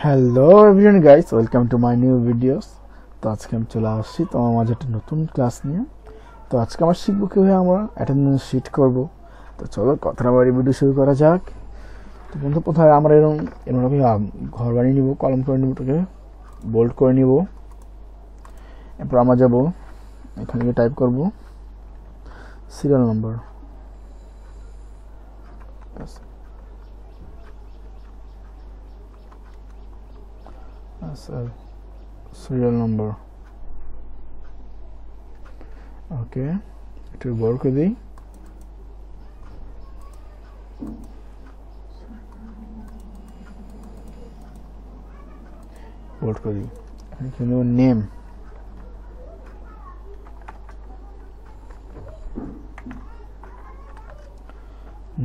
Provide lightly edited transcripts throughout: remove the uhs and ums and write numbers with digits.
Hello everyone guys, welcome to my new videos. তো আজকে আমি চলে আসছি তোমার মাঝে একটা নতুন ক্লাস নিয়ে। তো আজকে আমরা শিখবো কীভাবে আমরা অ্যাটেন্ডেন্স শিট করব। তো চলো কথা না বাড়িয়ে ভিডিও শুরু করা যাক। তো বন্ধু, কোথায় আমরা এরকম ঘর বানিয়ে নিব, কলম করে নিব, তোকে বোল্ড করে নিব। এরপর আমরা যাব এখানে গিয়ে টাইপ করব serial number. Serial number okay, একটু বড় করে দিই। বোল্ড করে দিই। এখানে নেব নেম।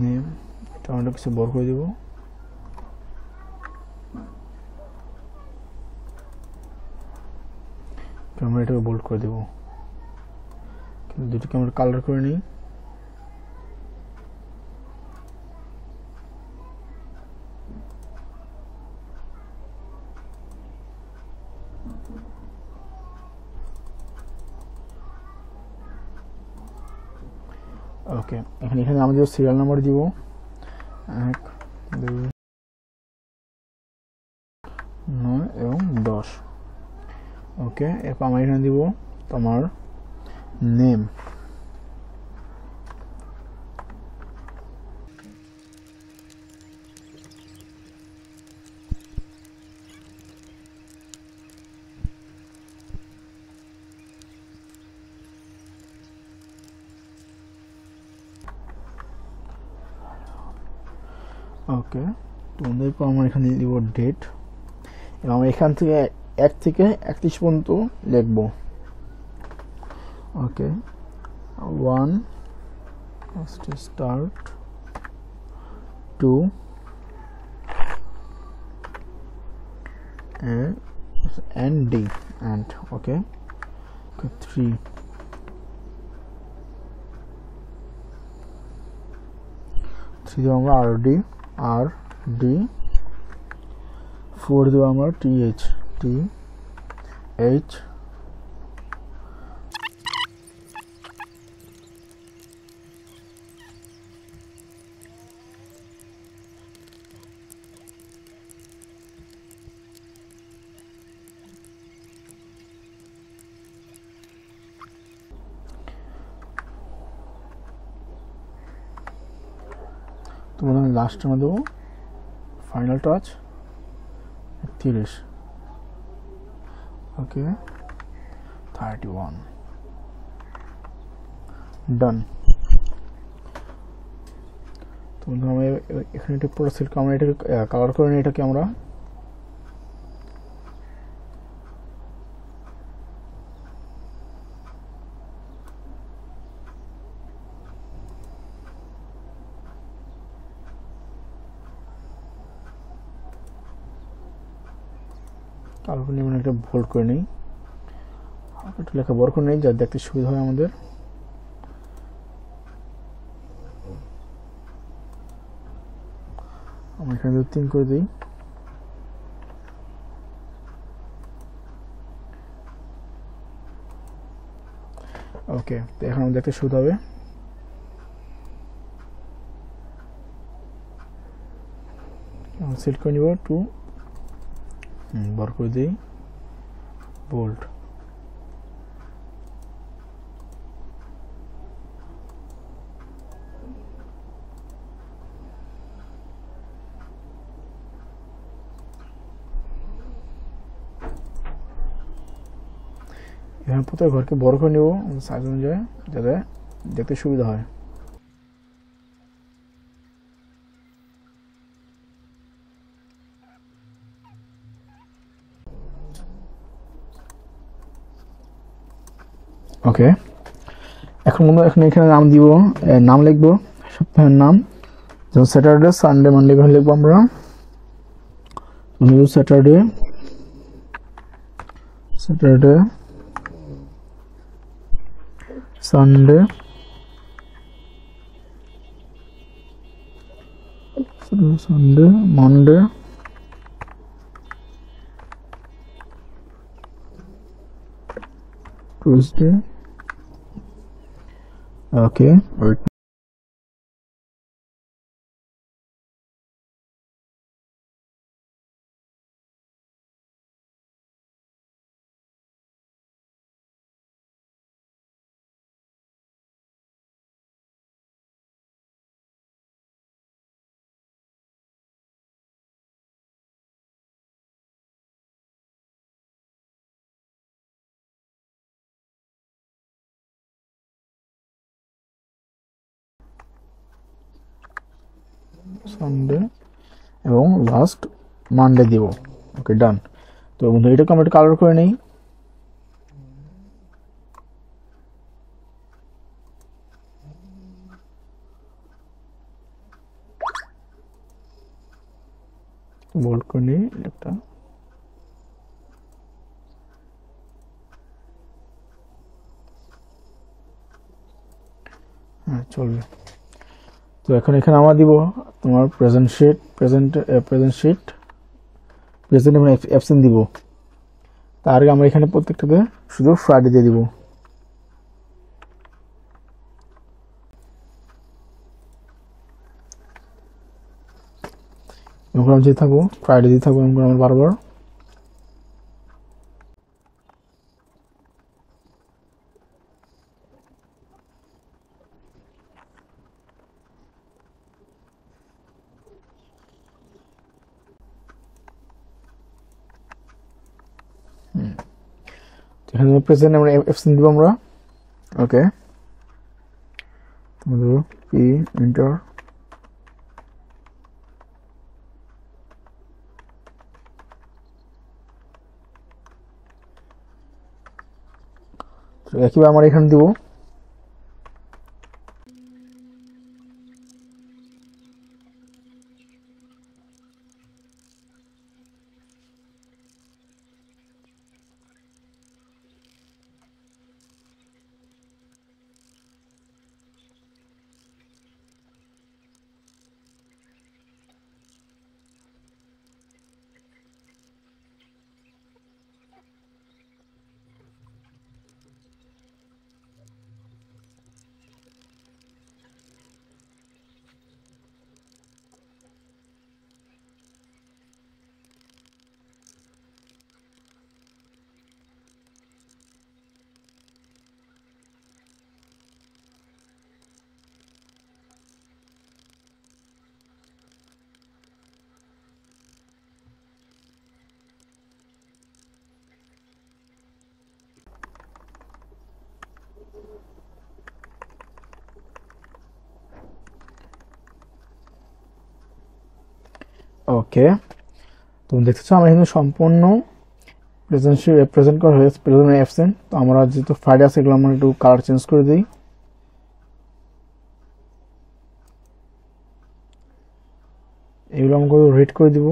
নেম এটা আমরা কিছু বড় করে দেব। আমরা এটাকে বোল্ড করে দেব, কিন্তু দুটোকে আমরা কালার করে নিই। ওকে, এখানে আমরা যে সিরিয়াল নাম্বার দিব 1 2 9 এবং 10। ওকে, এরপর আমরা এখানে দিব তোমার নেম। ওকে, তোমাদের পর আমরা এখানে দিব ডেট, এবং এখান থেকে 1 থেকে 31 পর্যন্ত লিখব। ওকে, 1 start, 2 and D and okay, 3 দিব আমরা RD 4 দিব আমরা TH তোমাদের লাস্ট আমরা দেবো ফাইনাল টাচ 30। ওকে, 31 ডান। তোমাদের আমরা এখানে এটা পুরো সিল্ক আমরা এটাকে কালার করে নিই। এটাকে আমরা কালার করে একটা বোল্ড করে নিই, একটু লেখা বড় করে নিই যাতে দেখতে সুবিধা হয় আমাদের। আমরা এখানে 3 করে দিই। ওকে, তো এখন আমাদের দেখতে সুবিধা হবে। আমরা সিলেক্ট করে নিব 2, বড় করে দিই, বোল্ড। এখানে প্রত্যেক ঘরকে বড় করে নিব সাইজ অনুযায়ী যাতে দেখতে সুবিধা হয়। ওকে, এখন এখানে নাম দিব, নাম লিখবো সপ্তাহের নাম, যেমন স্যাটারডে সানডে মানডে লিখবো আমরা। Saturday Sunday Monday Tuesday. Okay, wait. Sunday এবং লাস্ট মানডে দিব। ওকে, ডান। তো বন্ধু এটাকে আমরা একটু কালার করে নেই। বোল্ড করে নিই একটা। হ্যাঁ, চলবে। তো এখন এখানে আমরা দিব তোমার প্রেজেন্ট শিট প্রেজেন্ট এবং অ্যাবসেন্ট দিব। তার আগে আমরা এখানে প্রত্যেকটাতে শুধু ফ্রাইডে দিয়ে দিব। এরকম আমরা দিয়ে থাকবো, ফ্রাইডে দিয়ে থাকবো এরকম আমরা বারবার। এখানে প্রেজেন্ট আমরা অ্যাবসেন্ট দিব আমরা। ওকে, তোমাদের পি এন্টার। একইভাবে আমরা এখানে দিব। ওকে, তুমি দেখতেছো আমরা এখানে সম্পূর্ণ প্রেজেন্ট করা হয়েছে, প্রেজেন্ট অ্যাবসেন্ট। তো আমরা যেহেতু ফ্রাইডে আছে এগুলো আমরা একটু কালার চেঞ্জ করে দিই। এগুলো আমাকে রেড করে দিব।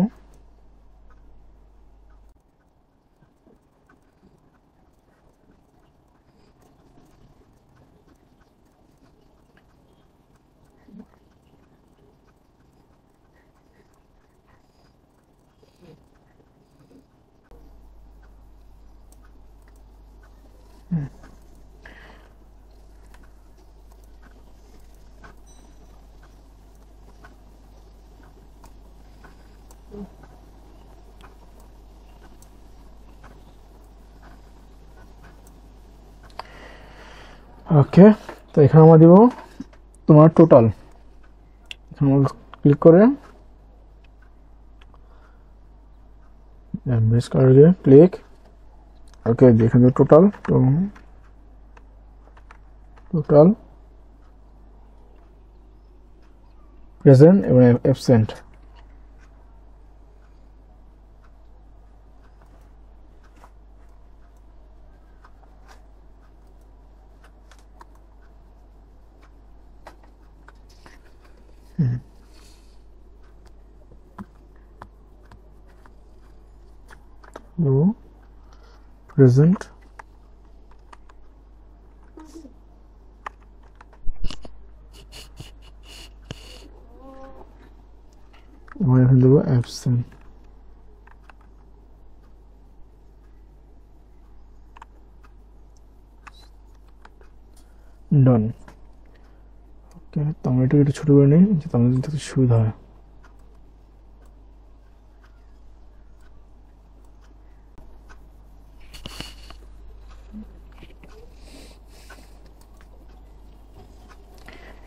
ওকে, তো এখানে আমরা দিব তোমার টোটাল। এখানে আমরা ক্লিক করে বেস করে ক্লিক। ওকে, এখানে টোটাল প্রেজেন্ট এবং অ্যাবসেন্ট। প্রেজেন্ট এবং এখানে দেবো অ্যাবসেন্ট। ডান। ওকে, তো আমরা এটাকে একটু ছোট করে নিই যাতে আমাদের দেখতে সুবিধা হয়।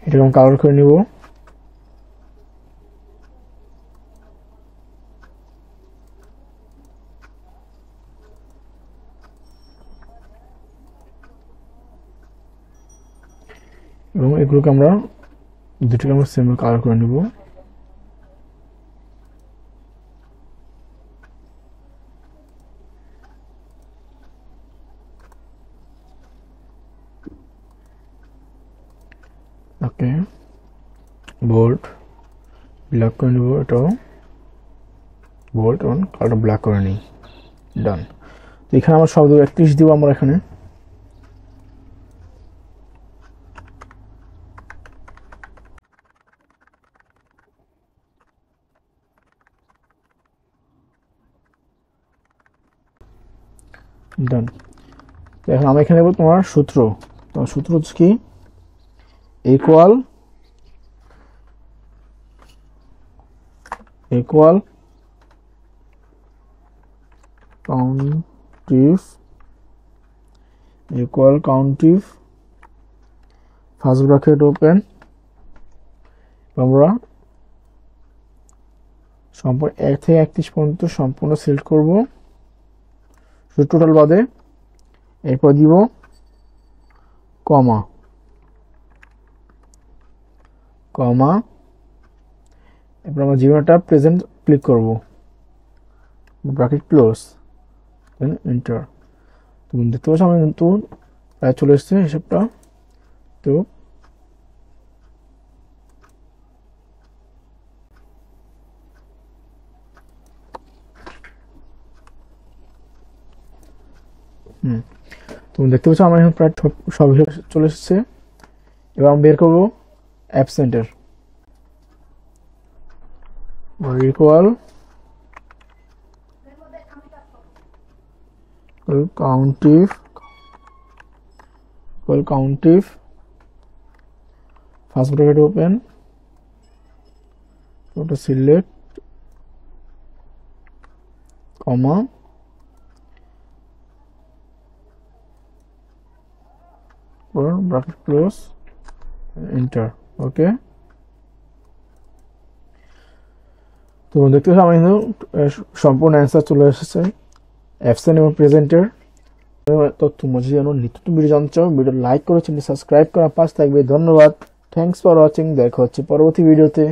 এটাকে আমি কালার করে নিব। এবং এগুলোকে আমরা দুটোকে আমরা সেম কালার করে নিব। ওকে, বোল্ড ব্ল্যাক করে নিব, এটাও বোল্ড এবং কালারটা ব্ল্যাক করে নিই। ডান। তো এখানে আমরা শব্দ 31 দিব আমরা এখানে। ডান। তো এখন আমরা এখানে নেব তোমার সূত্র। তোমার সূত্র হচ্ছে কি, ইকুয়াল কাউন্টিভ ফার্স্ট ব্র্যাকেট ওপেন, আমরা সম্পূর্ণ 1 থেকে 31 পর্যন্ত সম্পূর্ণ সিলেক্ট করব, শুধু টোটাল বাদে। এরপর দিব কমা, এরপর আমরা জীবনটা প্রেজেন্ট ক্লিক করব, ব্র্যাকেট ক্লোজ, দেন এন্টার। তুমি দেখতে পাচ্ছ আমি কিন্তু প্রায় চলে এসছে হিসাবটা। তো তুমি দেখতে পাচ্ছ আমার এখন প্রায় সব হিসাব চলে এসেছে। এবার আমি বের করবো অ্যাবসেন্টের, ইকুয়াল কাউন্টিভ ফার্স্ট ব্র্যাকেট ওপেন, ওটা সিলেক্ট, কমা, ব্র্যাকেট ক্লোজ, এন্টার। ওকে, তো দেখতে পাচ্ছি আমার কিন্তু সম্পূর্ণ অ্যান্সার চলে এসেছে অ্যাবসেন্ট এবং প্রেজেন্টের। তথ্য মজা জানো, নিত্য ভিডিও জানতে চাও, ভিডিও লাইক করে চ্যানেল সাবস্ক্রাইব করার পাশে থাকবে। ধন্যবাদ, থ্যাংকস ফর ওয়াচিং। দেখা হচ্ছে পরবর্তী ভিডিওতে।